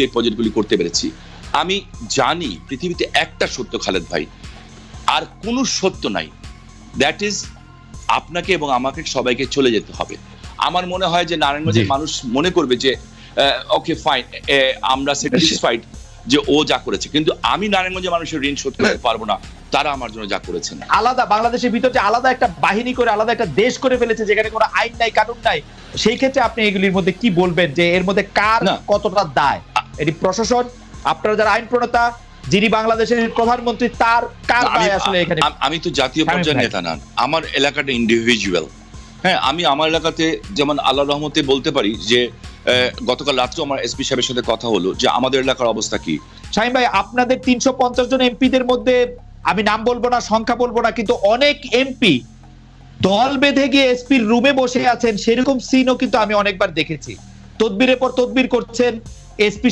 এই প্রজেক্টগুলি করতে পেরেছি। আমি জানি পৃথিবীতে একটা সত্য খালেদ ভাই, আর কোনো সত্য নাই। দ্যাট ইজ আপনাকে এবং আমাকে সবাইকে চলে যেতে হবে। আমার মনে হয় যে নারায়ণগঞ্জের মানুষ মনে করবে যে ওকে ফাইন, আমরা স্যাটিসফাইড যে ও যা করেছে, কিন্তু আমি নারায়ণগঞ্জের মানুষের ঋণ শোধ করতে পারবো না তারা আমার জন্য যা করেছেন। আলাদা বাংলাদেশের ভিতর যে আলাদা একটা বাহিনী করে আলাদা একটা দেশ করে ফেলেছে যেখানে কোনো আইন নাই কানুন নাই, সেই ক্ষেত্রে আপনি এগুলির মধ্যে কি বলবেন যে এর মধ্যে কার কতটা দায়? এটি প্রশাসন, আপনারা যারা আইন প্রণেতা, যিনি বাংলাদেশের প্রধানমন্ত্রী, তার কার দায় আসলে এখানে? আমি তো জাতীয় পর্যায়ের নেতা না, আমার এলাকাটা ইন্ডিভিজুয়াল। হ্যাঁ, আমি আমার এলাকাতে যেমন আল্লাহর রহমতে বলতে পারি যে গতকাল রাত্রে আমার এসপি সাহেবের সাথে কথা হলো যে আমাদের এলাকার অবস্থা কি। শাহিন ভাই, আপনাদের 350 জন এমপিদের মধ্যে আমি নাম বলবো না, সংখ্যা বলবো না, কিন্তু অনেক এমপি দল বেঁধে গিয়ে এসপির রুমে বসে আছেন, সেরকম সিনও কিন্তু আমি অনেকবার দেখেছি। তদবিরের পর তদবির করছেন এসপি